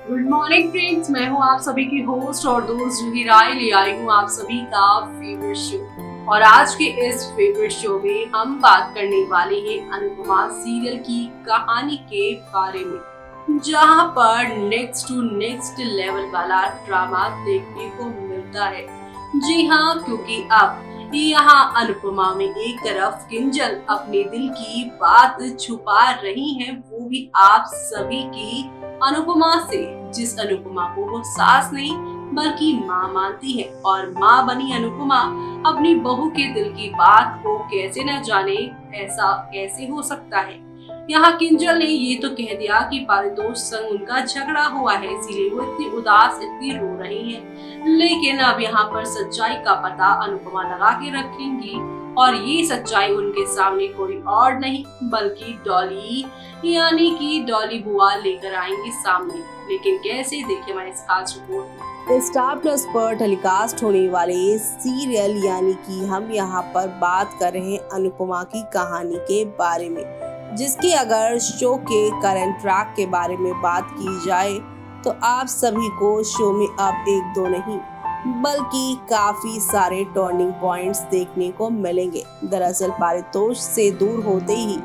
Good morning friends, मैं हूं आप सभी की होस्ट और दोस्त जूही राय। ले आई हूं आप सभी का फेवरेट शो। और आज के इस फेवरेट शो में हम बात करने वाले हैं अनुपमा सीरियल की कहानी के बारे में, जहां पर नेक्स्ट टू नेक्स्ट लेवल वाला ड्रामा देखने को मिलता है। जी हाँ, क्योंकि अब यहाँ अनुपमा में एक तरफ किंजल अपने दिल की बात छुपा रही है, वो भी आप सभी की अनुपमा से, जिस अनुपमा को वो सास नहीं बल्कि माँ मानती है। और माँ बनी अनुपमा अपनी बहू के दिल की बात को कैसे न जाने, ऐसा कैसे हो सकता है। यहाँ किंजल ने ये तो कह दिया कि पारितोष संग उनका झगड़ा हुआ है, इसीलिए वो इतनी उदास, इतनी रो रही है। लेकिन अब यहाँ पर सच्चाई का पता अनुपमा लगा के रखेंगी, और ये सच्चाई उनके सामने कोई और नहीं बल्कि डॉली, यानी कि डॉली बुआ लेकर आएंगी सामने। लेकिन कैसे, देखिए हमारे इस खास रिपोर्ट। स्टार प्लस पर टेलीकास्ट होने वाले सीरियल यानी कि हम यहाँ पर बात कर रहे हैं अनुपमा की कहानी के बारे में, जिसकी अगर शो के करंट ट्रैक के बारे में बात की जाए तो आप सभी को शो में अब एक दो नहीं बल्कि काफी सारे टर्निंग पॉइंट्स देखने को मिलेंगे। दरअसल पारितोष से दूर होते ही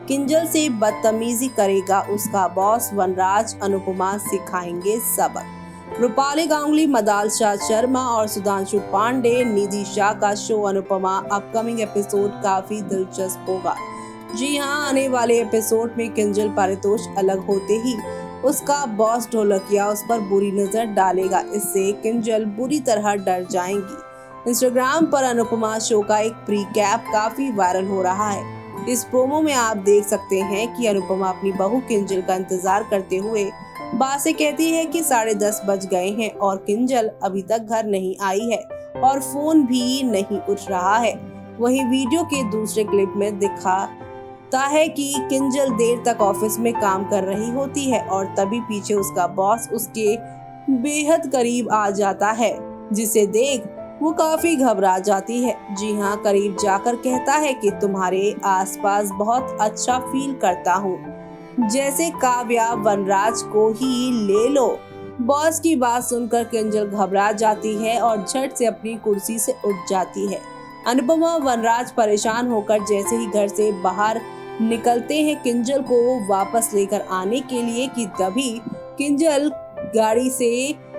किंजल से बदतमीजी करेगा उसका बॉस वनराज, अनुपमा सिखाएंगे सबक। रूपाली गांगुली, मदालशा शर्मा और सुधांशु पांडे, निधि शाह का शो अनुपमा अपकमिंग एपिसोड काफी दिलचस्प होगा। जी हाँ, आने वाले एपिसोड में किंजल पारितोष अलग होते ही उसका बॉस ढोलकिया उस पर बुरी नजर डालेगा। इससे किंजल बुरी तरह डर जाएंगी। इंस्टाग्राम पर अनुपमा शो का एक प्री कैप काफी वायरल हो रहा है। इस प्रोमो में आप देख सकते हैं कि अनुपमा अपनी बहू किंजल का इंतजार करते हुए बासे कहती है कि 10:30 बज गए हैं और किंजल अभी तक घर नहीं आई है और फोन भी नहीं उठ रहा है। वहीं वीडियो के दूसरे क्लिप में दिखाता है कि किंजल देर तक ऑफिस में काम कर रही होती है और तभी पीछे उसका बॉस उसके बेहद करीब आ जाता है, जिसे देख वो काफी घबरा जाती है। जी हाँ, करीब जाकर कहता है कि तुम्हारे आसपास बहुत अच्छा फील करता हूँ, जैसे काव्या वनराज को ही ले लो। बॉस की बात सुनकर किंजल घबरा जाती है और झट से अपनी कुर्सी से उठ जाती है। अनुपमा वनराज परेशान होकर जैसे ही घर से बाहर निकलते हैं किंजल को वापस लेकर आने के लिए कि तभी किंजल गाड़ी से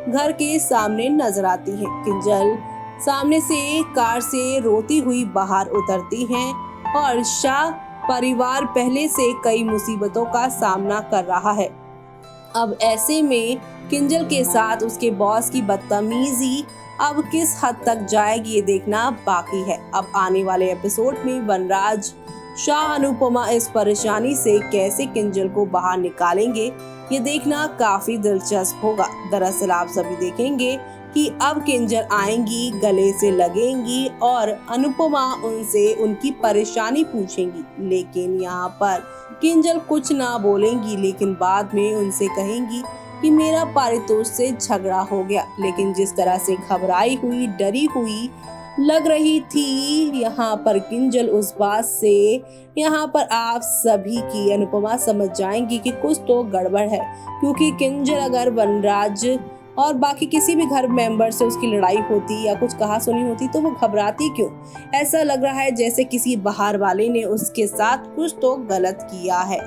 घर के सामने नजर आती है। किंजल सामने से कार से रोती हुई बाहर उतरती हैं और शाह परिवार पहले से कई मुसीबतों का सामना कर रहा है। अब ऐसे में किंजल के साथ उसके बॉस की बदतमीजी अब किस हद तक जाएगी ये देखना बाकी है। अब आने वाले एपिसोड में वनराज, शाह, अनुपमा इस परेशानी से कैसे किंजल को बाहर निकालेंगे ये देखना काफी दिलचस्प होगा। दरअसल आप सभी देखेंगे कि अब किंजल आएंगी, गले से लगेंगी और अनुपमा उनसे उनकी परेशानी पूछेंगी। लेकिन यहाँ पर किंजल कुछ ना बोलेंगी, लेकिन बाद में उनसे कहेंगी कि मेरा पारितोष से झगड़ा हो गया। लेकिन जिस तरह से घबराई हुई, डरी हुई लग रही थी यहाँ पर किंजल, उस बात से यहाँ पर आप सभी की अनुपमा समझ जाएंगी कि कुछ तो गड़बड़ है। क्योंकि किंजल अगर वनराज और बाकी किसी भी घर मेंबर से उसकी लड़ाई होती या कुछ कहा सुनी होती तो वो घबराती क्यों? ऐसा लग रहा है जैसे किसी बाहर वाले ने उसके साथ कुछ तो गलत किया है।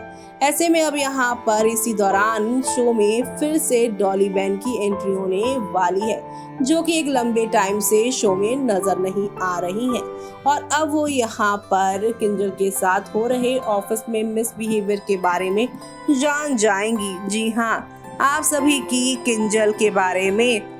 ऐसे में अब यहाँ पर इसी दौरान शो में फिर से डॉली बहन की एंट्री होने वाली है, जो कि एक लंबे टाइम से शो में नजर नहीं आ रही हैं। और अब वो यहाँ पर किंजल के साथ हो रहे ऑफिस में मिसबिहेवियर के बारे में जान जाएंगी। जी हाँ, आप सभी की किंजल के बारे में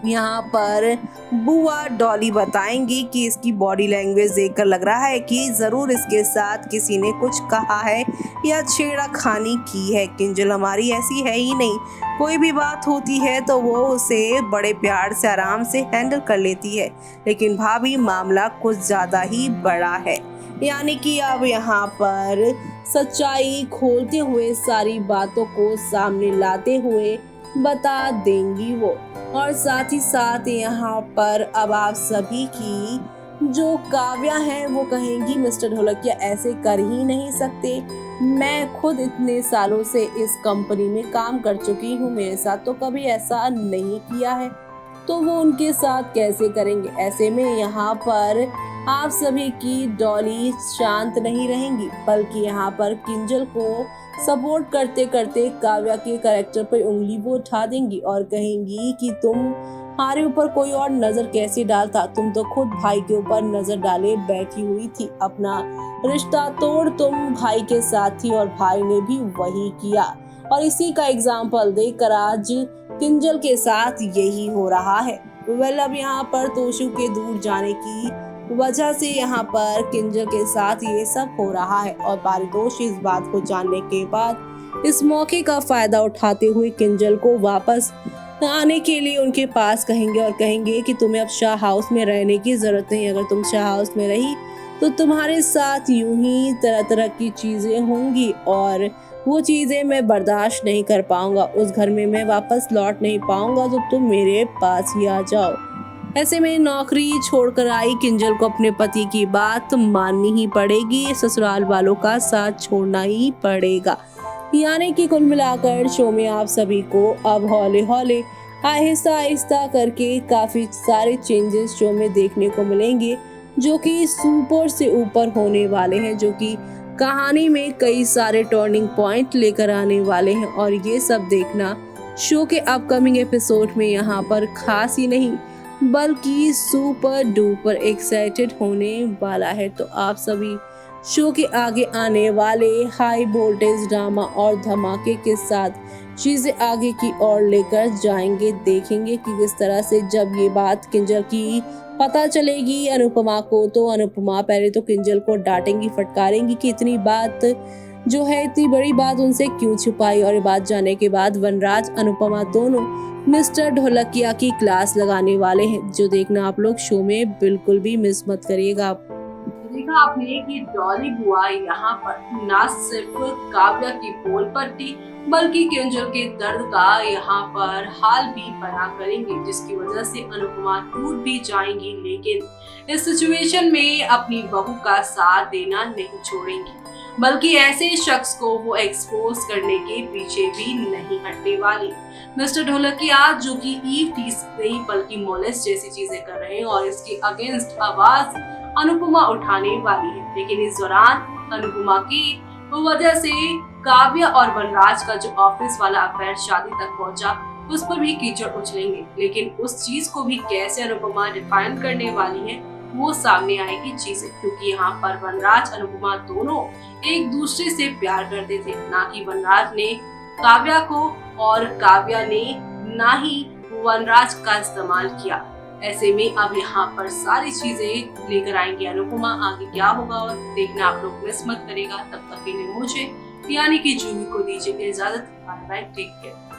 यहाँ पर बुआ डॉली बताएंगी कि इसकी बॉडी लैंग्वेज देखकर लग रहा है कि जरूर इसके साथ किसी ने कुछ कहा है या छेड़खानी की है। किंजल हमारी ऐसी है ही नहीं, कोई भी बात होती है तो वो उसे बड़े प्यार से आराम से हैंडल कर लेती है, लेकिन भाभी मामला कुछ ज्यादा ही बड़ा है। यानी कि अब यहाँ पर सच्चाई खोलते हुए सारी बातों को सामने लाते हुए बता देंगी वो। और साथ ही साथ यहाँ पर अब आप सभी की जो काव्या है वो कहेंगी मिस्टर ढोलकिया ऐसे कर ही नहीं सकते, मैं खुद इतने सालों से इस कंपनी में काम कर चुकी हूँ, मेरे साथ तो कभी ऐसा नहीं किया है, तो वो उनके साथ कैसे करेंगे। ऐसे में यहाँ पर आप सभी की डॉली शांत नहीं रहेंगी, बल्कि यहाँ पर किंजल को सपोर्ट करते करते काव्या के कैरेक्टर पर उंगली वो उठा देंगी और कहेंगी कि तुम्हारे ऊपर कोई और नजर कैसे डालता, तुम तो खुद भाई के ऊपर नजर डाले बैठी हुई थी, अपना रिश्ता तोड़ तुम भाई के साथ थी और भाई ने भी वही किया। और इसी का एग्जाम्पल देकर आज किंजल के साथ यही हो रहा है। अब यहाँ पर तोशु के दूर जाने की वजह से यहाँ पर किंजल के साथ ये सब हो रहा है और पारितोष इस बात को जानने के बाद इस मौके का फायदा उठाते हुए किंजल को वापस आने के लिए उनके पास कहेंगे और कहेंगे कि तुम्हें अब शाह हाउस में रहने की जरूरत नहीं, अगर तुम शाह हाउस में रही तो तुम्हारे साथ यूं ही तरह तरह की चीजें होंगी और वो चीजें मैं बर्दाश्त नहीं कर पाऊंगा, उस घर में मैं वापस लौट नहीं पाऊंगा, तो तुम मेरे पास ही आ जाओ। ऐसे में नौकरी छोड़कर आई किंजल को अपने पति की बात माननी ही पड़ेगी, ससुराल वालों का साथ छोड़ना ही पड़ेगा। यानी कि कुल मिलाकर शो में आप सभी को अब हौले हौले आहिस्ता आहिस्ता करके काफी सारे चेंजेस शो में देखने को मिलेंगे, जो कि सुपर से ऊपर होने वाले हैं, जो कि कहानी में कई सारे टर्निंग पॉइंट लेकर आने वाले हैं। और ये सब देखना शो के अपकमिंग एपिसोड में यहाँ पर खास ही नहीं बल्कि सुपर डुपर एक्साइटेड होने वाला है। तो आप सभी शो के आगे आने वाले हाई वोल्टेज ड्रामा और धमाके के साथ चीजें आगे की ओर लेकर जाएंगे। देखेंगे कि किस तरह से जब ये बात किंजल की पता चलेगी अनुपमा को, तो अनुपमा पहले तो किंजल को डांटेंगी, फटकारेंगी कि इतनी बात जो है, इतनी बड़ी बात उनसे क्यों छुपाई। और ये बात जानने के बाद वनराज अनुपमा दोनों मिस्टर ढोलकिया की क्लास लगाने वाले हैं, जो देखना आप लोग शो में बिल्कुल भी मिस मत करिएगा। देखा आपने कि डॉली बुआ यहाँ पर न सिर्फ काव्या की पोल पट्टी बल्कि किंजल के दर्द का यहाँ पर हाल भी बयां करेंगे, जिसकी वजह से अनुपमा टूट भी जाएंगी, लेकिन इस सिचुएशन में अपनी बहू का साथ देना नहीं छोड़ेंगी, बल्कि ऐसे शख्स को वो एक्सपोज करने के पीछे भी नहीं हटने वाली। मिस्टर ढोलकिया जो कि ईव टीज नहीं बल्कि मोलेस्ट जैसी चीजें कर रहे हैं और इसके अगेंस्ट आवाज अनुपमा उठाने वाली है, लेकिन इस दौरान अनुपमा की वजह से काव्या और वनराज का जो ऑफिस वाला अफेयर शादी तक पहुंचा, उस पर भी कीचड़ उछलेंगे। लेकिन उस चीज को भी कैसे अनुपमा डिफाइन करने वाली है वो सामने आएगी चीजें, क्योंकि यहाँ पर वनराज अनुपमा दोनों एक दूसरे से प्यार करते थे, ना कि वनराज ने काव्या को और काव्या ने ना ही वनराज का इस्तेमाल किया। ऐसे में अब यहाँ पर सारी चीजें लेकर आएंगे अनुपमा, आगे क्या होगा और देखना आप लोग मिस मत करेगा। तब तक के लिए मुझे यानी कि जूही को दीजिए इजाजत। Bye bye, take care.